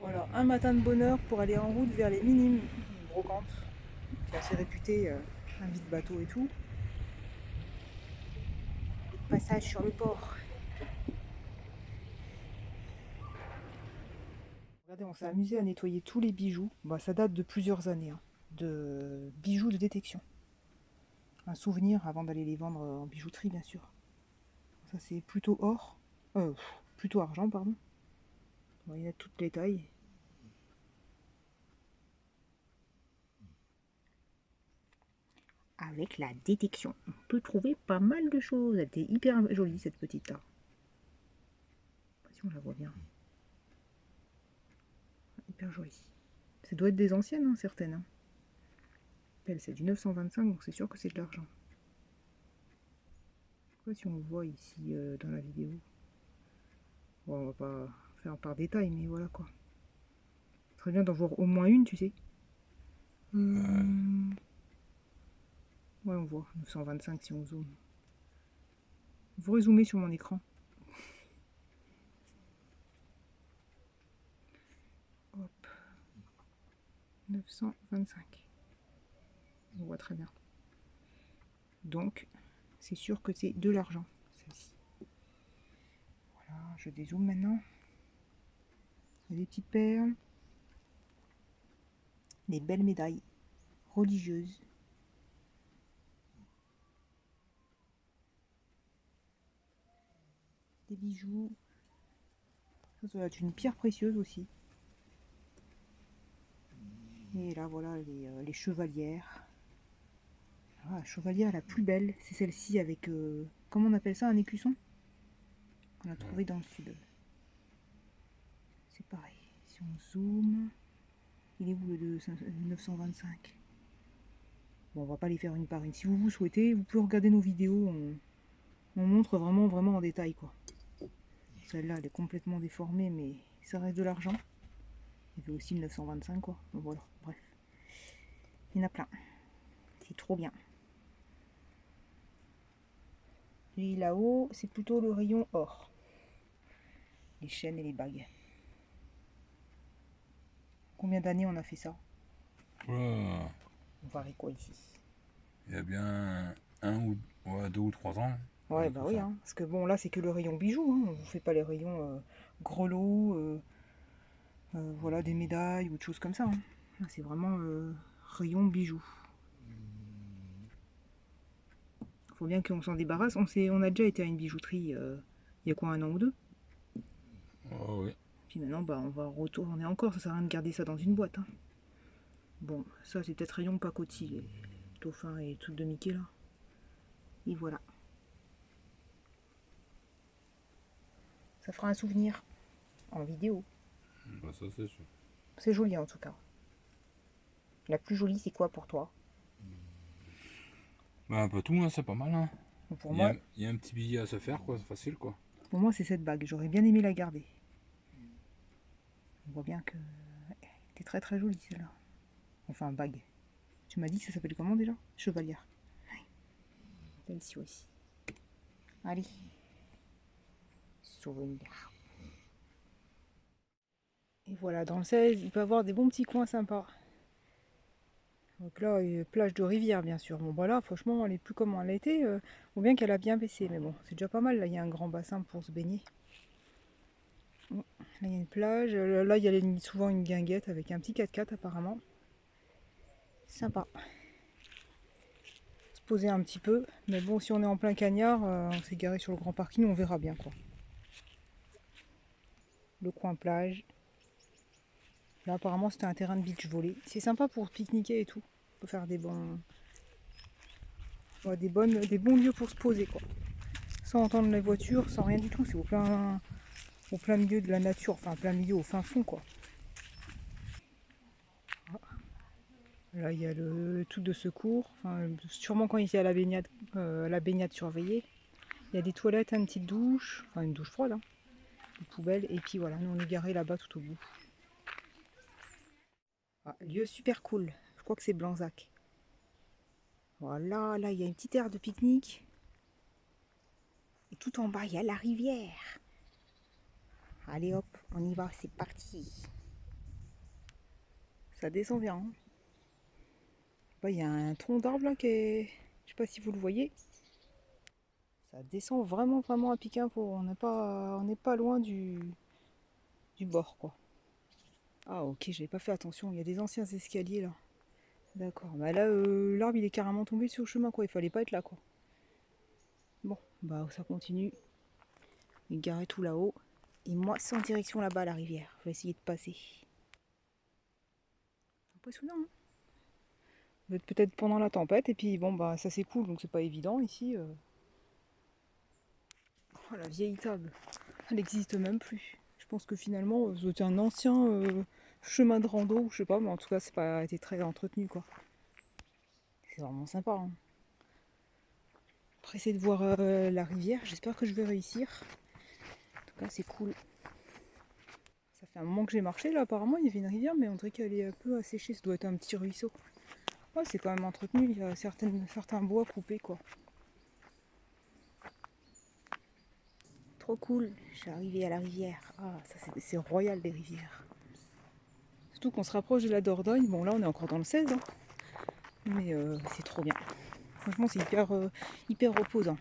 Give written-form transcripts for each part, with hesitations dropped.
Voilà, un matin de bonheur pour aller en route vers les Minimes, une brocante qui est assez réputée, un vide-bateau et tout. Passage sur le port. Regardez, on s'est amusé à nettoyer tous les bijoux. Bah, ça date de plusieurs années, hein, de bijoux de détection. Un souvenir avant d'aller les vendre en bijouterie, bien sûr. Ça, c'est plutôt or. Plutôt argent, pardon. Bon, il y a toutes les tailles. Avec la détection, on peut trouver pas mal de choses. Elle était hyper jolie, cette petite-là. Si on la voit bien. Hyper jolie. Ça doit être des anciennes, hein, certaines. Hein. Elle, c'est du 925, donc c'est sûr que c'est de l'argent. Je sais pas si on le voit ici dans la vidéo. Bon, on va pas faire par détail, mais voilà quoi. Très bien d'en voir au moins une, tu sais. Ouais, on voit 925 si on zoome. Vous zoomer sur mon écran. Hop. 925. On voit très bien. Donc, c'est sûr que c'est de l'argent, celle-ci. Voilà, je dézoome maintenant. Des petites perles. Des belles médailles religieuses. Des bijoux. Ça doit être une pierre précieuse aussi. Et là, voilà les chevalières. Ah, la chevalière la plus belle, c'est celle-ci avec, comment on appelle ça, un écusson qu'on a trouvé dans le sud. C'est pareil. Si on zoome, il est où le 925? Bon, on va pas les faire une par une. Si vous souhaitez, vous pouvez regarder nos vidéos. On montre vraiment en détail, quoi. Celle-là, elle est complètement déformée, mais ça reste de l'argent. Il y avait aussi le 925, quoi. Donc voilà, bref. Il y en a plein. C'est trop bien. Et là-haut, c'est plutôt le rayon or. Les chaînes et les bagues. Combien d'années on a fait ça? Voilà. On va quoi ici? Il y a bien ouais, 2 ou 3 ans. Ouais, Ouais, bah tout oui, ça. hein. Parce que bon, là, c'est que le rayon bijoux. Hein. On vous fait pas les rayons grelots, voilà, des médailles ou de choses comme ça. Hein. Là, c'est vraiment rayon bijoux. Faut bien qu'on s'en débarrasse. On a déjà été à une bijouterie il y a quoi, 1 an ou 2. Oh, oui. Puis maintenant, bah, on va retourner encore. Ça sert à rien de garder ça dans une boîte. Hein. Bon, ça, c'est peut-être rayon pacotille, les dauphins et les trucs de Mickey, là. Et voilà. Ça fera un souvenir en vidéo. Bah, ça, c'est sûr. C'est joli, en tout cas. La plus jolie, c'est quoi pour toi? Bah, un peu tout, hein, c'est pas mal. Hein. Pour moi, Il y a un petit billet à se faire, quoi. C'est facile, quoi. pour moi, c'est cette bague. J'aurais bien aimé la garder. On voit bien que t'es très jolie, celle-là. Enfin, bague. Tu m'as dit que ça s'appelle comment déjà? Chevalière. Celle-ci aussi. Allez. Souvenir. Et voilà, dans le 16, il peut y avoir des bons petits coins sympas. Donc là, plage de rivière, bien sûr. Bon, bah là, franchement, elle est plus comme elle a été. Ou bien qu'elle a bien baissé, mais bon, c'est déjà pas mal. Là, il y a un grand bassin pour se baigner. Là, il y a une plage. Là, il y a souvent une guinguette avec un petit 4x4 apparemment. Sympa. Se poser un petit peu. Mais bon, si on est en plein cagnard, on s'est garé sur le grand parking, on verra bien quoi. Le coin plage. Là, apparemment, c'était un terrain de beach volley. C'est sympa pour pique-niquer et tout. On peut faire des bons, ouais, des bons lieux pour se poser quoi. Sans entendre les voitures, sans rien du tout. C'est au plein milieu de la nature, enfin plein milieu au fin fond quoi. Là il y a le tout de secours, enfin, sûrement quand il y a la baignade surveillée. Il y a des toilettes, une petite douche, enfin une douche froide, hein, des poubelles, et puis voilà, nous on est garé là-bas tout au bout. Ah, lieu super cool, je crois que c'est Blanzac. Voilà, là il y a une petite aire de pique-nique. Et tout en bas il y a la rivière. Allez hop, on y va, c'est parti. ça descend bien. Hein. Bah, il y a un tronc d'arbre là qui est... Je sais pas si vous le voyez. Ça descend vraiment, vraiment à pic info. On n'est pas loin du bord, quoi. Ah, ok, j'avais pas fait attention. Il y a des anciens escaliers là. D'accord. Bah là, l'arbre il est carrément tombé sur le chemin, quoi. Il fallait pas être là, quoi. Bon, bah ça continue. Il est garé tout là-haut. Et moi, c'est en direction là-bas, la rivière. Je vais essayer de passer. Impressionnant, hein. Vous êtes peut-être pendant la tempête, et puis bon, bah ça s'écoule, donc c'est pas évident ici. Oh, la vieille table, elle n'existe même plus. Je pense que finalement, c'était un ancien chemin de rando, ou je sais pas, mais en tout cas, c'est pas été très entretenu, quoi. C'est vraiment sympa. Hein. Pressé de voir la rivière, j'espère que je vais réussir. En tout cas, c'est cool. Ça fait un moment que j'ai marché, là, apparemment, il y avait une rivière, mais on dirait qu'elle est un peu asséchée, ça doit être un petit ruisseau. Ouais, c'est quand même entretenu, il y a certains bois coupés, quoi. Trop cool, je suis arrivée à la rivière. Ah, ça c'est royal, les rivières. Surtout qu'on se rapproche de la Dordogne. Bon, là, on est encore dans le 16, hein, mais c'est trop bien. Franchement, c'est hyper reposant.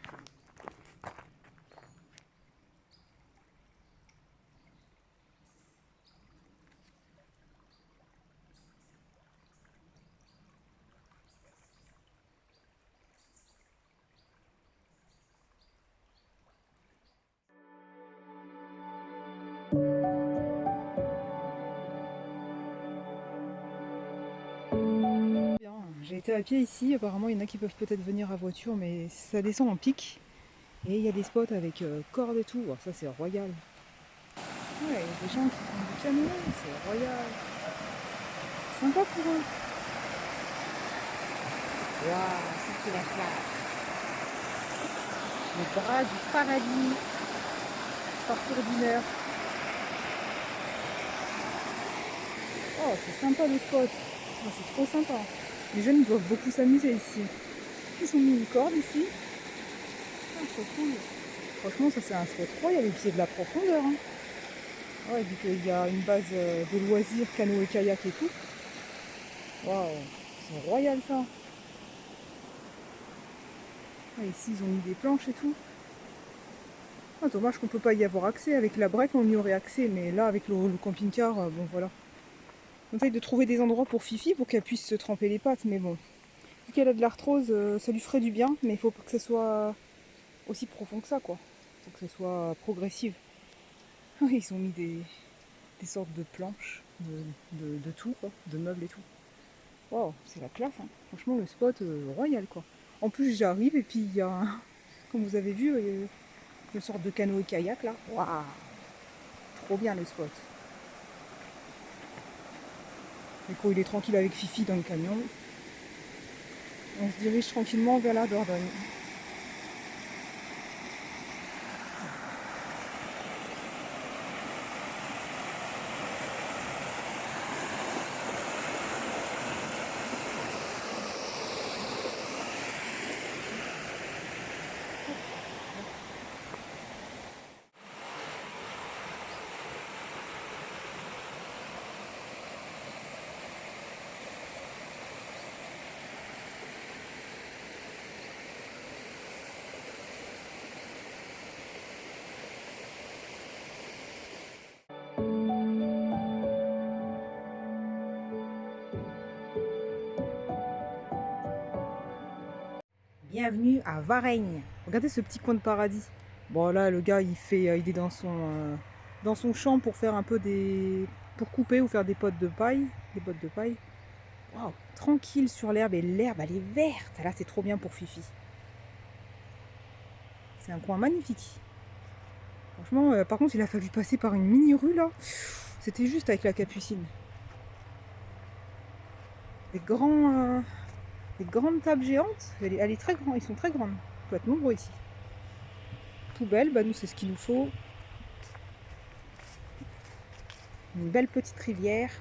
Bien, j'ai été à pied ici. Apparemment, il y en a qui peuvent peut-être venir à voiture, mais ça descend en pic. Et il y a des spots avec cordes et tout. Oh, ça, c'est royal. Ouais, il y a des gens qui font du canoë, c'est royal. Sympa pour eux. Waouh, ça, c'est la classe. Le bras du paradis. Partir d'une heure. Oh, c'est sympa le spot. Oh, c'est trop sympa. Les jeunes ils doivent beaucoup s'amuser ici. Ils ont mis une corde ici. Ah, trop cool. Franchement, ça c'est un spot royal. Et puis c'est de la profondeur. Hein. Ouais, vu qu'il y a une base de loisirs, canoë, kayak et tout. Waouh, c'est royal ça. Ah, ici ils ont mis des planches et tout. Ah, dommage qu'on peut pas y avoir accès. Avec la break on y aurait accès. Mais là avec le camping-car, bon voilà. On essaye de trouver des endroits pour Fifi pour qu'elle puisse se tremper les pattes. Mais bon, vu qu'elle a de l'arthrose, ça lui ferait du bien. Mais il faut pas que ce soit aussi profond que ça, quoi. Il faut que ce soit progressif. Ah, ils ont mis des sortes de planches, de tout, quoi. De meubles et tout. Waouh, c'est la classe, hein. Franchement, le spot royal, quoi. En plus, j'arrive et puis il y a, comme vous avez vu, une sorte de canoë-kayak, là. Waouh, trop bien le spot. Et quand il est tranquille avec Fifi dans le camion, on se dirige tranquillement vers la Dordogne. Bienvenue à Varennes. Regardez ce petit coin de paradis. Bon là le gars il est dans son champ pour faire un peu pour couper ou faire des pottes de paille. Des bottes de paille. Waouh, tranquille sur l'herbe et l'herbe elle est verte. Là c'est trop bien pour Fifi. C'est un coin magnifique. Franchement, par contre il a fallu passer par une mini rue là. C'était juste avec la capucine. Des grandes tables géantes. Elle est très grande. Ils sont très grandes. Il faut être nombreux ici. Poubelle, bah nous c'est ce qu'il nous faut. Une belle petite rivière.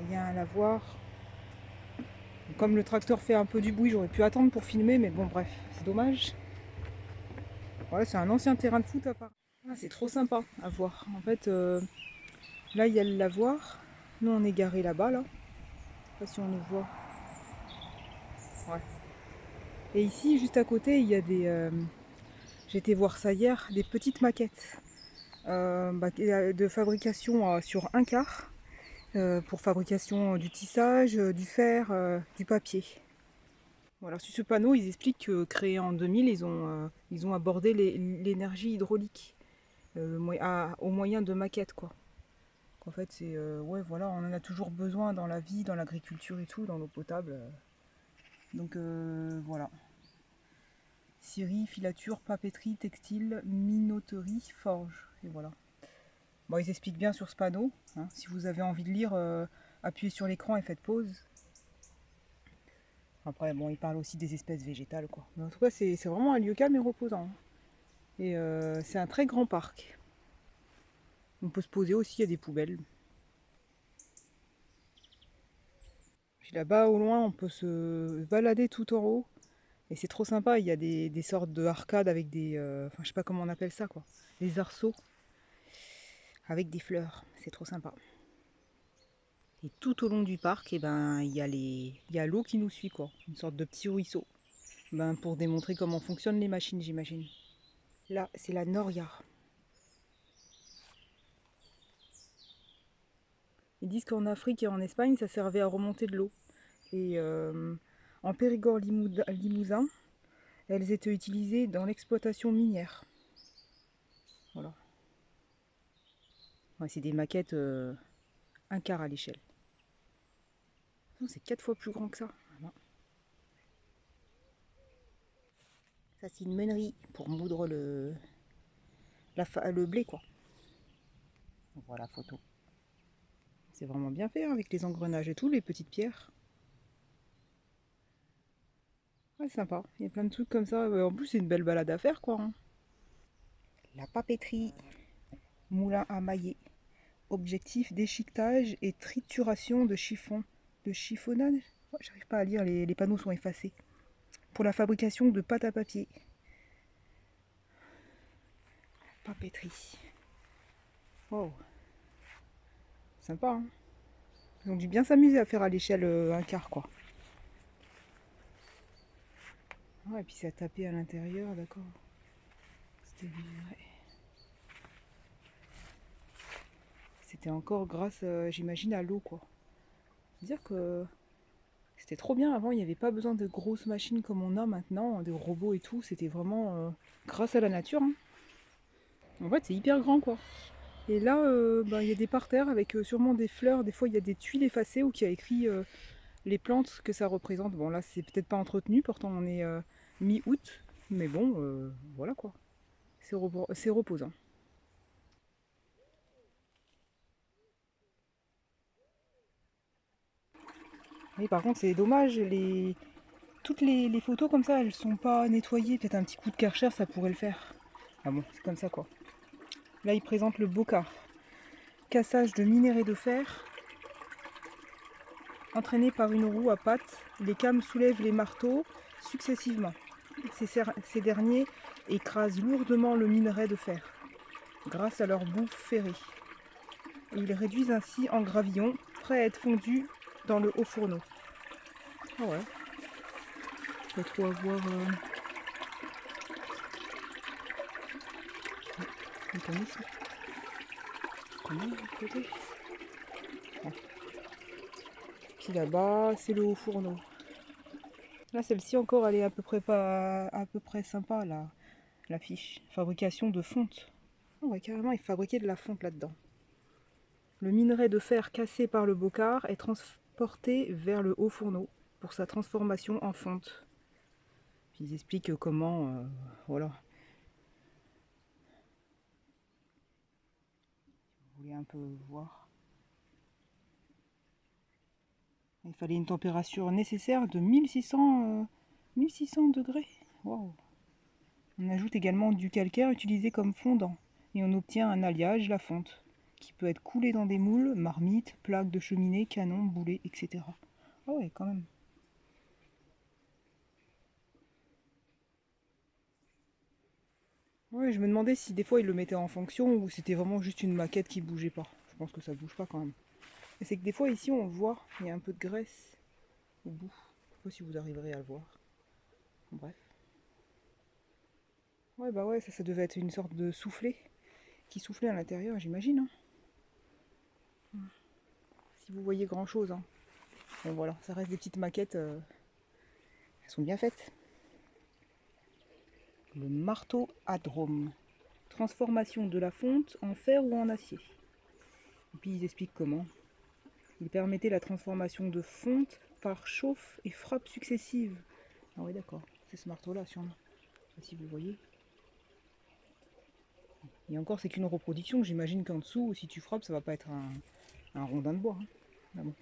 Il y a un lavoir. Comme le tracteur fait un peu du bruit, j'aurais pu attendre pour filmer, mais bon bref, c'est dommage. Ouais, c'est un ancien terrain de foot à part. Ah, c'est trop sympa à voir. En fait, là, il y a le lavoir. Nous, on est garé là-bas, là. Je sais pas si on le voit. Ouais. Et ici, juste à côté, il y a des... j'étais voir ça hier, des petites maquettes de fabrication sur un quart. Pour fabrication du tissage, du fer, du papier. Voilà, sur ce panneau, ils expliquent que créé en 2000, ils ont abordé l'énergie hydraulique au moyen de maquettes, quoi. En fait, c'est ouais, voilà, on en a toujours besoin dans la vie, dans l'agriculture et tout, dans l'eau potable. Donc voilà. Scierie, filature, papeterie, textile, minoterie, forge. Et voilà. Bon, ils expliquent bien sur ce panneau. Hein. Si vous avez envie de lire, appuyez sur l'écran et faites pause. Après, bon, ils parlent aussi des espèces végétales, quoi. Mais en tout cas, c'est vraiment un lieu calme et reposant. Et c'est un très grand parc. On peut se poser aussi, il y a des poubelles. Puis là-bas, au loin, on peut se balader tout en haut. Et c'est trop sympa, il y a des sortes de arcades avec des... enfin, je sais pas comment on appelle ça, quoi. Des arceaux avec des fleurs. C'est trop sympa. Et tout au long du parc, eh ben, il y a l'eau qui nous suit, quoi. Une sorte de petit ruisseau. Ben, pour démontrer comment fonctionnent les machines, j'imagine. Là, c'est la Noria. Ils disent qu'en Afrique et en Espagne, ça servait à remonter de l'eau. Et en Périgord-Limousin, elles étaient utilisées dans l'exploitation minière. Voilà. Ouais, c'est des maquettes un quart à l'échelle. C'est 4 fois plus grand que ça. Voilà. Ça, c'est une meunerie pour moudre le blé, quoi. Voilà la photo. C'est vraiment bien fait hein, avec les engrenages et tout, les petites pierres. Ouais, sympa. Il y a plein de trucs comme ça. En plus, c'est une belle balade à faire, quoi. Hein. La papeterie, moulin à mailler. Objectif déchiquetage et trituration de chiffon. De chiffonnage. Oh, j'arrive pas à lire, les panneaux sont effacés. Pour la fabrication de pâte à papier. Papeterie. Wow. Sympa, hein. Ils ont dû bien s'amuser à faire à l'échelle un quart, quoi. Ah, et puis ça a tapé à l'intérieur, d'accord. C'était encore grâce, j'imagine, à l'eau, quoi. Dire que c'était trop bien. Avant, il n'y avait pas besoin de grosses machines comme on a maintenant, de robots et tout. C'était vraiment grâce à la nature. Hein. En fait, c'est hyper grand, quoi. Et là, il y a des parterres avec sûrement des fleurs. Des fois, il y a des tuiles effacées où il y a écrit les plantes que ça représente. Bon, là, c'est peut-être pas entretenu, pourtant on est mi-août. Mais bon, voilà quoi. C'est reposant. Oui, par contre, c'est dommage. Toutes les photos comme ça, elles sont pas nettoyées. Peut-être un petit coup de Karcher, ça pourrait le faire. Ah bon, c'est comme ça quoi. Là, il présente le bocard. Cassage de minerai de fer. Entraîné par une roue à pattes, les cames soulèvent les marteaux successivement. Ces derniers écrasent lourdement le minerai de fer grâce à leur bout ferré. Et ils réduisent ainsi en gravillon, prêt à être fondu dans le haut fourneau. Ah ouais. Pas trop avoir. Mécanisme. Comment de l'autre côté. Ah. Puis là-bas, c'est le haut fourneau. Là, celle-ci encore, elle est à peu près pas, à peu près sympa là. L'affiche. Fabrication de fonte. Oh ouais, carrément, ils fabriquaient de la fonte là-dedans. Le minerai de fer cassé par le bocard est transporté vers le haut fourneau pour sa transformation en fonte. Puis ils expliquent comment, voilà. Vous voulez un peu voir. Il fallait une température nécessaire de 1600 degrés. Wow. On ajoute également du calcaire utilisé comme fondant et on obtient un alliage, la fonte, qui peut être coulé dans des moules, marmites, plaques de cheminée, canons, boulets, etc. Ah ouais, quand même. Ouais, je me demandais si des fois ils le mettaient en fonction ou c'était vraiment juste une maquette qui bougeait pas. Je pense que ça bouge pas quand même. Et c'est que des fois ici on le voit, il y a un peu de graisse au bout. Je sais pas si vous arriverez à le voir. Bref. Ouais bah ouais, ça devait être une sorte de soufflet qui soufflait à l'intérieur, j'imagine. Hein. Si vous voyez grand chose. Hein. Bon voilà, ça reste des petites maquettes. Elles sont bien faites. Le marteau à drôme. Transformation de la fonte en fer ou en acier. Et puis ils expliquent comment. Il permettait la transformation de fonte par chauffe et frappe successive. Ah oui d'accord, c'est ce marteau-là sûrement. Je sais pas si vous voyez. Et encore c'est qu'une reproduction, j'imagine qu'en dessous, si tu frappes, ça va pas être un rondin de bois. Hein. Ah bon.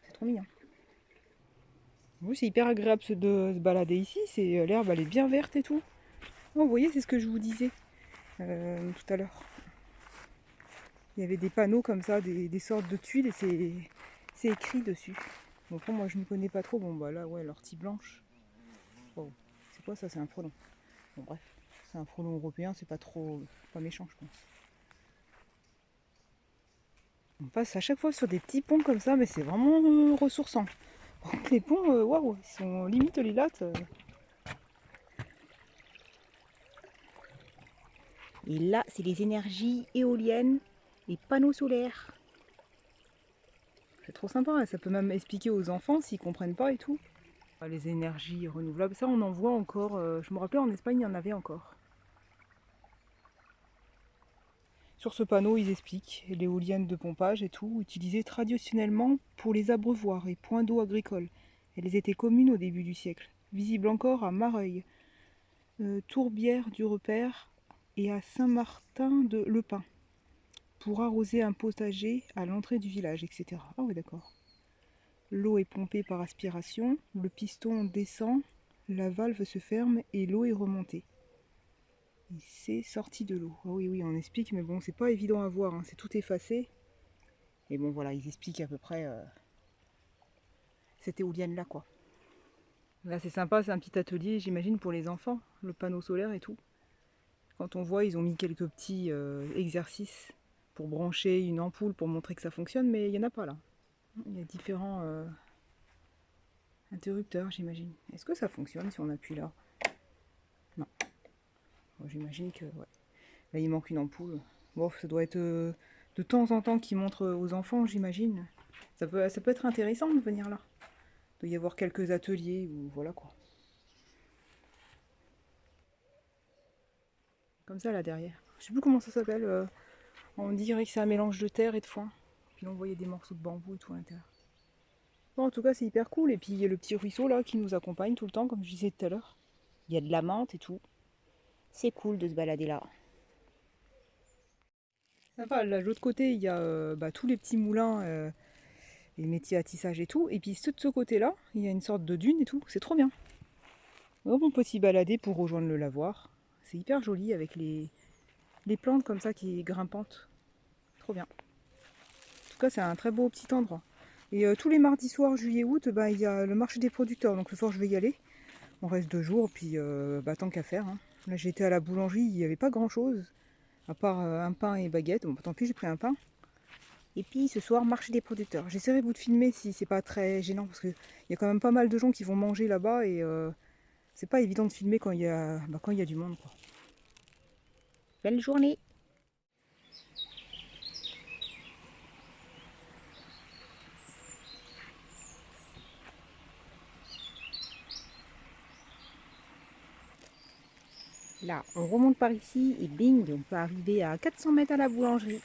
C'est trop mignon. Oui, c'est hyper agréable de se balader ici, l'herbe elle est bien verte et tout. Oh, vous voyez, c'est ce que je vous disais tout à l'heure. Il y avait des panneaux comme ça, des sortes de tuiles et c'est écrit dessus. Bon, après, moi je ne connais pas trop. Bon, bah là, ouais, l'ortie blanche. Oh, c'est quoi ça? C'est un frelon. Bon, bref, c'est un frelon européen, c'est pas trop. Pas méchant, je pense. On passe à chaque fois sur des petits ponts comme ça, mais c'est vraiment ressourçant. Les ponts, waouh, ils sont limite les lattes. Et là, c'est les énergies éoliennes et panneaux solaires. C'est trop sympa, ça peut même expliquer aux enfants s'ils comprennent pas et tout. Les énergies renouvelables, ça on en voit encore. Je me rappelais en Espagne, il y en avait encore. Sur ce panneau, ils expliquent l'éolienne de pompage et tout, utilisée traditionnellement pour les abreuvoirs et points d'eau agricoles. Elles étaient communes au début du siècle, visibles encore à Mareuil, Tourbière du Repère et à Saint-Martin de Lepin, pour arroser un potager à l'entrée du village, etc. Ah oui, d'accord. L'eau est pompée par aspiration, le piston descend, la valve se ferme et l'eau est remontée. Et c'est sorti de l'eau. Ah oui, oui, on explique, mais bon, c'est pas évident à voir, hein, c'est tout effacé. Et bon, voilà, ils expliquent à peu près cette éolienne-là, quoi. Là, c'est sympa, c'est un petit atelier, j'imagine, pour les enfants, le panneau solaire et tout. Quand on voit, ils ont mis quelques petits exercices pour brancher une ampoule pour montrer que ça fonctionne, mais il n'y en a pas là. Il y a différents interrupteurs, j'imagine. Est-ce que ça fonctionne si on appuie là? Non. Bon, j'imagine que ouais. Là, il manque une ampoule. Bon, ça doit être de temps en temps qu'ils montrent aux enfants, j'imagine. Ça peut être intéressant de venir là. Il doit y avoir quelques ateliers ou voilà quoi. Comme ça là derrière. Je sais plus comment ça s'appelle. On dirait que c'est un mélange de terre et de foin. Puis là, on voyait des morceaux de bambou et tout à l'intérieur. Bon, en tout cas, c'est hyper cool. Et puis il y a le petit ruisseau là qui nous accompagne tout le temps, comme je disais tout à l'heure. Il y a de la menthe et tout. C'est cool de se balader là. Sympa, là, de l'autre côté, il y a tous les petits moulins, les métiers à tissage et tout. Et puis de ce côté-là, il y a une sorte de dune et tout. C'est trop bien. Donc on peut s'y balader pour rejoindre le lavoir. C'est hyper joli avec les plantes comme ça qui grimpantes. Trop bien. En tout cas, c'est un très beau petit endroit. Et tous les mardis soirs, juillet-août, il y a le marché des producteurs. Donc ce soir, je vais y aller. On reste 2 jours, puis tant qu'à faire. Hein. Là, j'ai été à la boulangerie, il n'y avait pas grand-chose. À part un pain et baguette. Bon, tant pis, j'ai pris un pain. Et puis ce soir, marché des producteurs. J'essaierai de vous de filmer si c'est pas très gênant, parce qu'il y a quand même pas mal de gens qui vont manger là-bas et c'est pas évident de filmer quand il y a du monde, quoi. Belle journée! Là, on remonte par ici et bing, on peut arriver à 400 mètres à la boulangerie.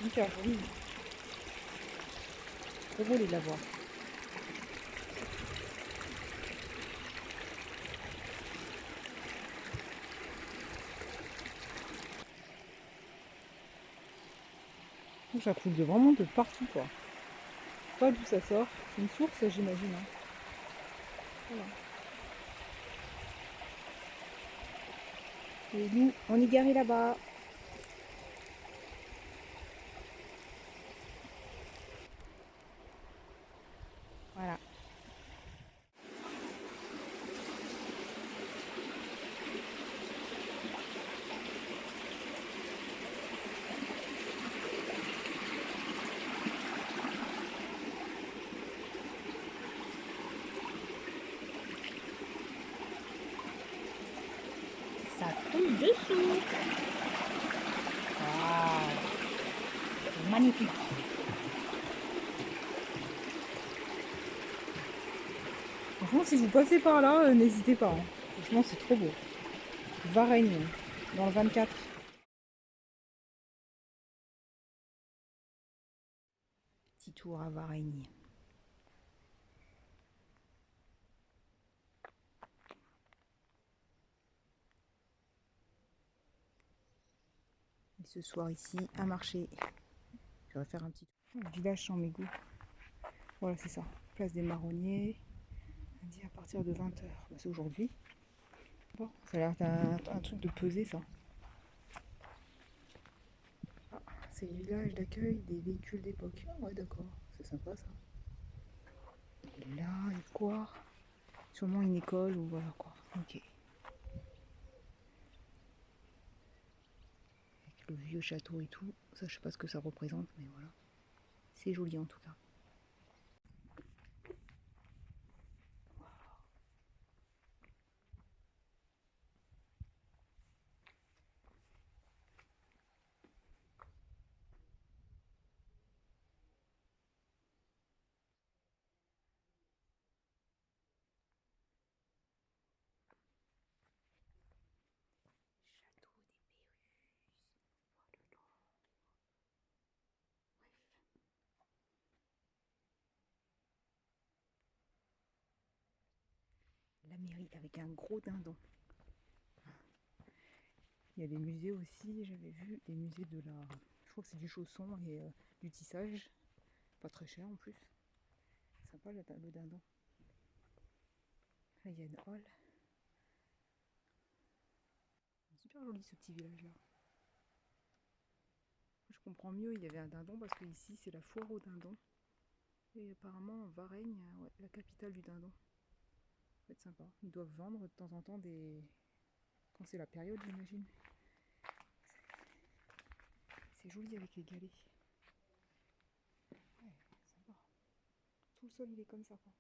Hyper joli. Trop beau de la voir. Ça coule vraiment de partout, quoi. Je sais pas d'où ça sort. C'est une source, j'imagine. Hein. Voilà. Et nous, on est garé là-bas. Voilà. Ça coule dessous. Waouh, c'est magnifique. Franchement, si vous passez par là, n'hésitez pas. Hein. Franchement, c'est trop beau. Varennes, dans le 24. Petit tour à Varennes. Et ce soir ici, à marcher. Je vais faire un petit tour. Village sans mégots. Voilà, c'est ça. Place des Marronniers. On dit à partir de 20h. Bah, c'est aujourd'hui. Bon, ça a l'air d'un truc de pesée, ça. Ah, c'est le village d'accueil des véhicules d'époque. Ah ouais, d'accord. C'est sympa, ça. Et là, il y a quoi? Sûrement une école ou voilà quoi. Ok. Avec le vieux château et tout. Ça, je sais pas ce que ça représente, mais voilà. C'est joli en tout cas. Château des Pérus. La mairie avec un gros dindon. Il y a des musées aussi, j'avais vu des musées de la... Je crois que c'est du chausson et du tissage. Pas très cher en plus. Sympa le dindon. Là il y a une halle. Super joli ce petit village là. Je comprends mieux, il y avait un dindon parce que ici c'est la foire au dindon. Et apparemment Varennes, ouais, la capitale du dindon. Ça va être sympa. Ils doivent vendre de temps en temps des... Quand c'est la période j'imagine. C'est joli avec les galets. Ouais, sympa. Tout le sol il est comme ça quoi.